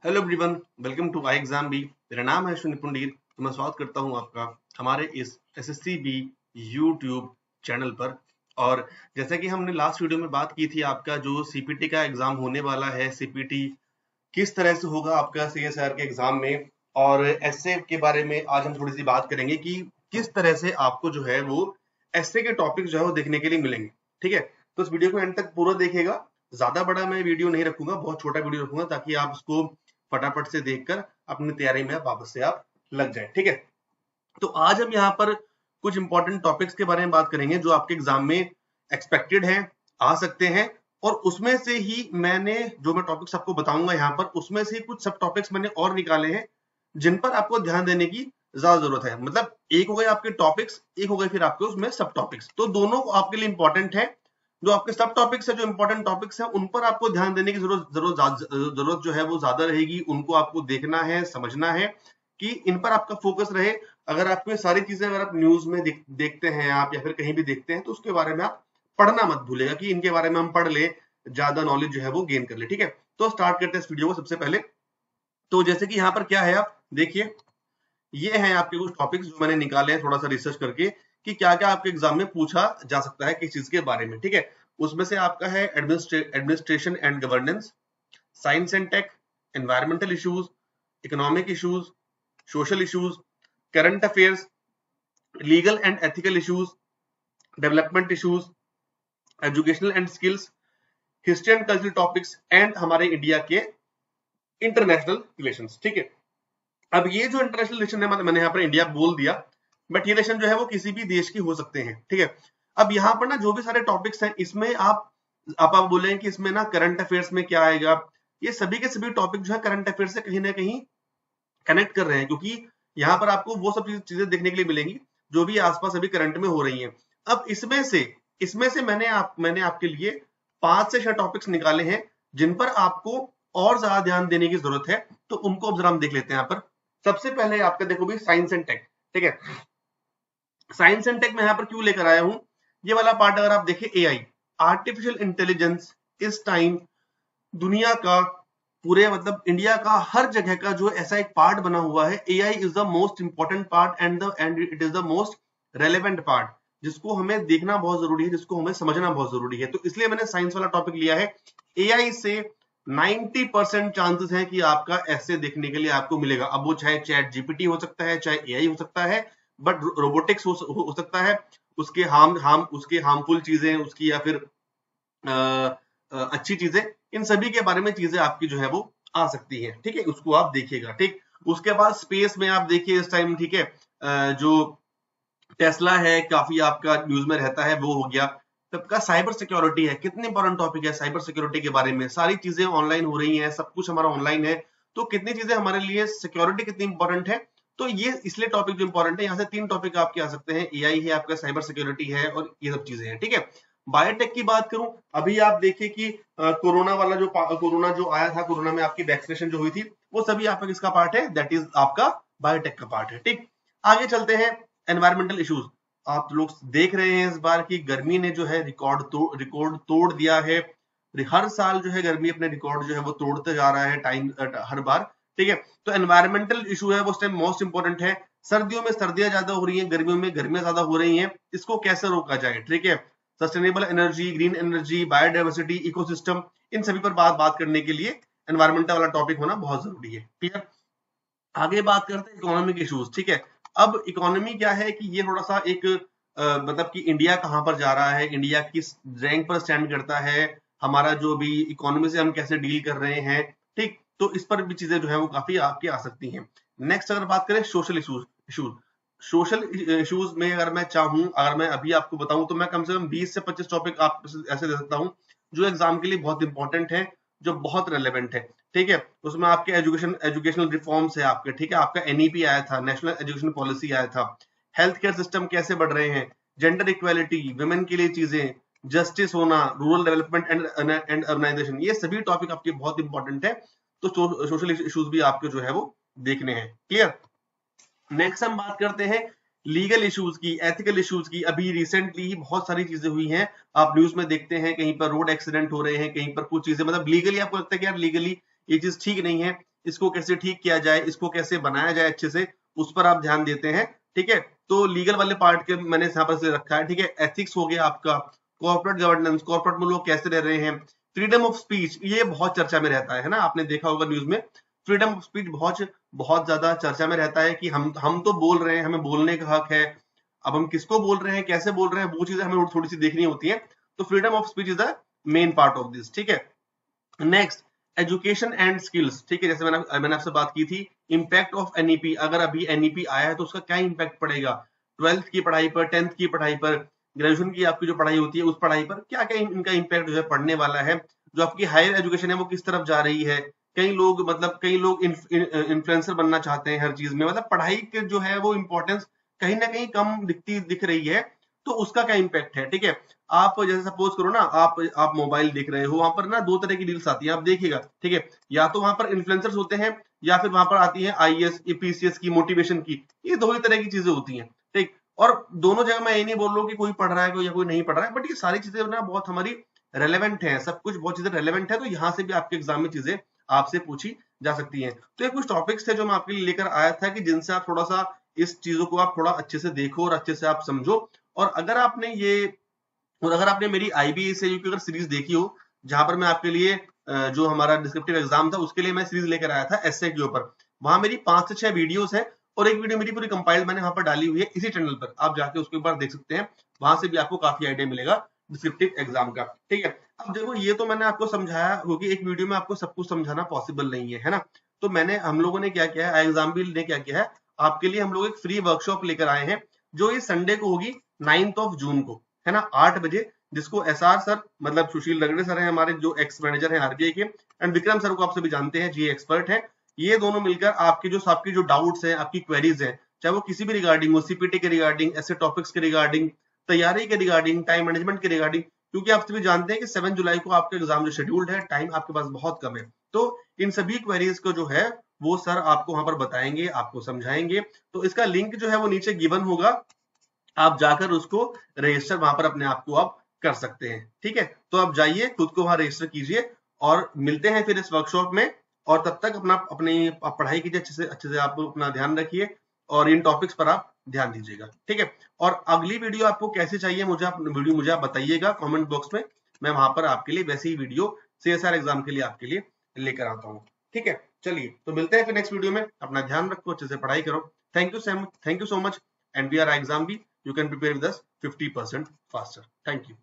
Hello everyone, welcome to I exam B. मेरा नाम है अश्विन पुंडीर। तो मैं स्वागत करता हूं आपका हमारे इस एसएससी बी यूट्यूब चैनल पर। और जैसा कि हमने लास्ट वीडियो में बात की थी, आपका जो सीपीटी का एग्जाम होने वाला है, सीपीटी किस तरह से होगा आपका सीएसआर के एग्जाम में, और एसए के बारे में आज हम थोड़ी सी बात करेंगे कि किस तरह से आपको जो है वो एसए के टॉपिक जो है वो देखने के लिए मिलेंगे। ठीक है, तो इस वीडियो को एंड तक पूरा देखिएगा। ज्यादा बड़ा मैं वीडियो नहीं रखूंगा, बहुत छोटा वीडियो रखूंगा ताकि आप उसको फटाफट से देखकर अपनी तैयारी में वापस से आप लग जाए। ठीक है, तो आज हम यहाँ पर कुछ इंपॉर्टेंट टॉपिक्स के बारे में बात करेंगे जो आपके एग्जाम में एक्सपेक्टेड हैं, आ सकते हैं। और उसमें से ही मैंने जो मैं टॉपिक्स आपको बताऊंगा यहाँ पर, उसमें से कुछ सब टॉपिक्स मैंने और निकाले हैं जिन पर आपको ध्यान देने की ज्यादा जरूरत है। मतलब एक हो गए आपके टॉपिक्स, एक हो गए फिर आपके उसमें सब टॉपिक्स, तो दोनों आपके लिए इंपॉर्टेंट है। जो आपके सब टॉपिक्स है, जो इंपॉर्टेंट टॉपिक्स है, उन पर आपको ध्यान देने की जरूरत जो है वो ज्यादा रहेगी। उनको आपको देखना है, समझना है कि इन पर आपका फोकस रहे। अगर आपको ये सारी चीजें अगर आप न्यूज में देखते हैं आप, या फिर कहीं भी देखते हैं, तो उसके बारे में आप पढ़ना मत भूलेगा कि इनके बारे में हम पढ़ ले, ज्यादा नॉलेज जो है वो गेन कर ले। ठीक है, तो स्टार्ट करते हैं इस वीडियो को। सबसे पहले तो जैसे कि यहाँ पर क्या है, आप देखिए, ये हैं आपके कुछ टॉपिक्स जो मैंने निकाले हैं थोड़ा सा रिसर्च करके कि क्या क्या आपके एग्जाम में पूछा जा सकता है किस चीज के बारे में। ठीक है, उसमें से आपका है administration and governance, science and tech, environmental issues, economic issues, social issues, current affairs, legal and ethical issues, development issues, educational and skills, history and cultural topics, and हमारे इंडिया के इंटरनेशनल रिलेशंस। ठीक है, अब ये जो international relation है, मैंने यहाँ पर इंडिया बोल दिया, बट ये रिलेशन जो है वो किसी भी देश की हो सकते हैं। ठीक है, अब यहाँ पर ना जो भी सारे टॉपिक्स हैं, इसमें आप बोले कि इसमें ना करंट अफेयर्स में क्या आएगा, ये सभी के सभी टॉपिक जो है करंट अफेयर्स से कहीं ना कहीं कनेक्ट कर रहे हैं, क्योंकि यहाँ पर आपको वो सब चीजें देखने के लिए मिलेंगी जो भी आसपास अभी करंट में हो रही हैं। अब इसमें से मैंने आपके लिए 5 से 6 टॉपिक्स निकाले हैं जिन पर आपको और ज्यादा ध्यान देने की जरूरत है। तो उनको अब जरा हम देख लेते हैं। यहाँ पर सबसे पहले आपका देखो भी साइंस एंड टेक। ठीक है, साइंस एंड टेक में यहाँ पर क्यों लेकर आया हूं, ये वाला पार्ट अगर आप देखें, एआई, आर्टिफिशियल इंटेलिजेंस, इस टाइम दुनिया का, पूरे मतलब इंडिया का हर जगह का जो ऐसा एक पार्ट बना हुआ है। AI is the most important part and it is the most relevant part, जिसको हमें देखना बहुत जरूरी है, जिसको हमें समझना बहुत जरूरी है। तो इसलिए मैंने साइंस वाला टॉपिक लिया है। एआई से 90% चांसेस है कि आपका ऐसे देखने के लिए आपको मिलेगा। अब वो चाहे चैट जीपीटी हो सकता है, चाहे एआई हो सकता है, बट रोबोटिक्स हो सकता है, उसके हार्मफुल चीजें उसकी, या फिर अच्छी चीजें, इन सभी के बारे में चीजें आपकी जो है वो आ सकती है। ठीक है, उसको आप देखिएगा। ठीक, उसके बाद स्पेस में आप देखिए इस टाइम। ठीक है, जो टेस्ला है, काफी आपका न्यूज में रहता है, वो हो गया। सबका साइबर सिक्योरिटी है, कितने इंपॉर्टेंट टॉपिक है साइबर सिक्योरिटी के बारे में। सारी चीजें ऑनलाइन हो रही हैं, सब कुछ हमारा ऑनलाइन है, तो कितनी चीजें हमारे लिए, सिक्योरिटी कितनी इंपॉर्टेंट है। तो ये इसलिए टॉपिक जो इंपॉर्टेंट है, यहाँ से 3 टॉपिक आपके आ सकते हैं। एआई है आपका, साइबर सिक्योरिटी है, और ये सब चीजें हैं। ठीक है, बायोटेक की बात करूं, अभी आप देखिए कि कोरोना जो आया था, कोरोना में आपकी वैक्सीनेशन जो हुई थी, वो सभी आपका किसका पार्ट है, दैट इज आपका बायोटेक का पार्ट है। ठीक, आगे चलते हैं, एनवायरमेंटल इश्यूज। आप लोग देख रहे हैं इस बार की गर्मी ने जो है रिकॉर्ड तोड़ दिया है। हर साल जो है गर्मी अपने रिकॉर्ड जो है वो तोड़ते जा रहा है टाइम, हर बार। ठीक है, तो एनवायरमेंटल इशू है वो इस टाइम मोस्ट इंपॉर्टेंट है। सर्दियों में सर्दियां ज्यादा हो रही हैं, गर्मियों में गर्मियां ज्यादा हो रही हैं, इसको कैसे रोका जाए। ठीक है, sustainable energy, green energy, biodiversity, ecosystem, इन सभी पर बात करने के लिए एनवायरमेंटल वाला टॉपिक होना बहुत जरूरी है। क्लियर, आगे बात करते हैं इकोनॉमिक इश्यूज। ठीक है, अब इकोनॉमी क्या है कि ये थोड़ा सा एक मतलब कि इंडिया कहां पर जा रहा है, इंडिया किस रैंक पर स्टैंड करता है, हमारा जो भी इकोनॉमी से हम कैसे डील कर रहे हैं। ठीक, तो इस पर भी चीजें जो है वो काफी आपकी आ सकती हैं। नेक्स्ट अगर बात करें सोशल इश्यूज, सोशल इश्यूज में अगर मैं चाहूं, अगर मैं अभी आपको बताऊं, तो मैं कम से कम 20 से 25 टॉपिक आप ऐसे दे सकता हूं जो एग्जाम के लिए बहुत इंपॉर्टेंट है, जो बहुत रेलेवेंट है। ठीक है, उसमें आपके एजुकेशनल रिफॉर्म्स है आपके। ठीक है, आपका एनईपी आया था, नेशनल एजुकेशन पॉलिसी आया था, हेल्थ केयर सिस्टम कैसे बढ़ रहे हैं, जेंडर इक्वालिटी, वुमेन के लिए चीजें, जस्टिस होना, रूरल डेवलपमेंट एंड अर्बनाइजेशन, ये सभी टॉपिक आपके बहुत इंपॉर्टेंट है। तो सोशल इश्यूज भी आपके जो है वो देखने हैं। क्लियर, नेक्स्ट हम बात करते हैं लीगल इश्यूज की, एथिकल इश्यूज की। अभी रिसेंटली ही बहुत सारी चीजें हुई हैं, आप न्यूज में देखते हैं, कहीं पर रोड एक्सीडेंट हो रहे हैं, कहीं पर कुछ चीजें, मतलब लीगली आपको लगता है कि यार लीगली ये चीज ठीक नहीं है, इसको कैसे ठीक किया जाए, इसको कैसे बनाया जाए अच्छे से, उस पर आप ध्यान देते हैं। ठीक है, तो लीगल वाले पार्ट के मैंने यहाँ पर से रखा है। ठीक है, एथिक्स हो गया आपका, कॉर्पोरेट गवर्नेंस, कॉर्पोरेट में लोग कैसे रह रहे हैं, फ्रीडम ऑफ स्पीच, ये बहुत चर्चा में रहता है ना, आपने देखा होगा न्यूज में, फ्रीडम ऑफ स्पीच बहुत बहुत ज्यादा चर्चा में रहता है कि हम तो बोल रहे हैं, हमें बोलने का हक है, अब हम किसको बोल रहे हैं, कैसे बोल रहे हैं, वो चीजें हमें थोड़ी सी देखनी होती है। तो freedom of speech is the main part of this. ठीक है, नेक्स्ट एजुकेशन एंड स्किल्स। ठीक है, जैसे मैंने आपसे बात की थी, इम्पैक्ट ऑफ एनईपी, अगर अभी एनईपी आया है तो उसका क्या इम्पैक्ट पड़ेगा 12th की पढ़ाई पर, 10th की पढ़ाई पर, ग्रेजुएशन की आपकी जो पढ़ाई होती है उस पढ़ाई पर, क्या क्या इनका इम्पैक्ट जो है पड़ने वाला है, जो आपकी हायर एजुकेशन है वो किस तरफ जा रही है। कई लोग इन्फ्लुएंसर बनना चाहते हैं हर चीज में, मतलब पढ़ाई के जो है वो इंपॉर्टेंस कहीं ना कहीं कम दिख रही है, तो उसका क्या इम्पैक्ट है। ठीक है, आप जैसे सपोज करो ना, आप मोबाइल देख रहे हो, वहां पर ना दो तरह की डील्स आती है, आप देखिएगा। ठीक है, या तो वहां पर इन्फ्लुएंसर्स होते हैं, या फिर वहां पर आती है आईएएस पीसीएस की, मोटिवेशन की, ये दो ही तरह की चीजें होती हैं। ठीक, और दोनों जगह मैं ये नहीं बोल रहा हूँ कि कोई पढ़ रहा है या कोई नहीं पढ़ रहा है, बट ये सारी चीजें ना बहुत हमारी रेलेवेंट है, सब कुछ बहुत चीजें रेलेवेंट है, तो यहाँ से भी आपके एग्जाम में चीजें आपसे पूछी जा सकती हैं। तो ये कुछ टॉपिक्स थे जो मैं आपके लिए लेकर आया था कि जिनसे आप थोड़ा सा इस चीजों को आप थोड़ा अच्छे से देखो और अच्छे से आप समझो। और अगर आपने मेरी IBASAU की अगर सीरीज देखी हो, जहां पर मैं आपके लिए जो हमारा डिस्क्रिप्टिव एग्जाम था उसके लिए मैं सीरीज लेकर आया था एसए के ऊपर, वहां मेरी 5 से 6 वीडियोस हैं, और एक वीडियो मेरी पूरी कंपाइल्ड मैंने वहां पर डाली हुई है इसी चैनल पर, आप जाके उसके ऊपर देख सकते हैं, वहां से भी आपको काफी आइडिया मिलेगा डिस्क्रिप्टिव एग्जाम का। ठीक है, अब देखो ये तो मैंने आपको समझाया होगी, एक वीडियो में आपको सब कुछ समझाना पॉसिबल नहीं है ना, तो हम लोगों ने क्या किया है, एग्जाम भी ने क्या किया है, आपके लिए हम लोग एक फ्री वर्कशॉप लेकर आए हैं, जो ये संडे को होगी 9 जून को, है ना, 8 बजे, जिसको एसआर सर, मतलब सुशील रगड़े सर हैं हमारे, जो एक्स मैनेजर हैं आरबीआई के, एंड विक्रम सर को आप सभी जानते हैं, जी एक्सपर्ट हैं, ये दोनों मिलकर आपकी जो डाउट्स हैं, आपकी क्वेरीज हैं, चाहे वो किसी भी रिगार्डिंग हो, सीपीटी के रिगार्डिंग, ऐसे टॉपिक्स के रिगार्डिंग, तैयारी के रिगार्डिंग, टाइम मैनेजमेंट के रिगार्डिंग, क्योंकि आप सभी जानते हैं कि 7 जुलाई को आपका एग्जाम जो शेड्यूल्ड है, टाइम आपके पास बहुत कम है, तो इन सभी क्वेरीज को जो है वो सर आपको वहां पर बताएंगे, आपको समझाएंगे। तो इसका लिंक जो है वो नीचे गिवन होगा, आप जाकर उसको रजिस्टर वहां पर अपने आप को आप कर सकते हैं। ठीक है, तो आप जाइए, खुद को वहां रजिस्टर कीजिए, और मिलते हैं फिर इस वर्कशॉप में, और तब तक अपनी पढ़ाई कीजिए अच्छे से आप अपना ध्यान रखिए, और इन टॉपिक्स पर आप ध्यान दीजिएगा। ठीक है, और अगली वीडियो आपको कैसी चाहिए मुझे आप बताइएगा कमेंट बॉक्स में, मैं वहां पर आपके लिए वैसी ही वीडियो CSR एग्जाम के लिए आपके लिए लेकर आता हूँ। ठीक है, चलिए तो मिलते हैं फिर नेक्स्ट वीडियो में, अपना ध्यान रखो, अच्छे से पढ़ाई करो। Thank you so much, and we are exam भी, you can prepare with us 50% faster. Thank you.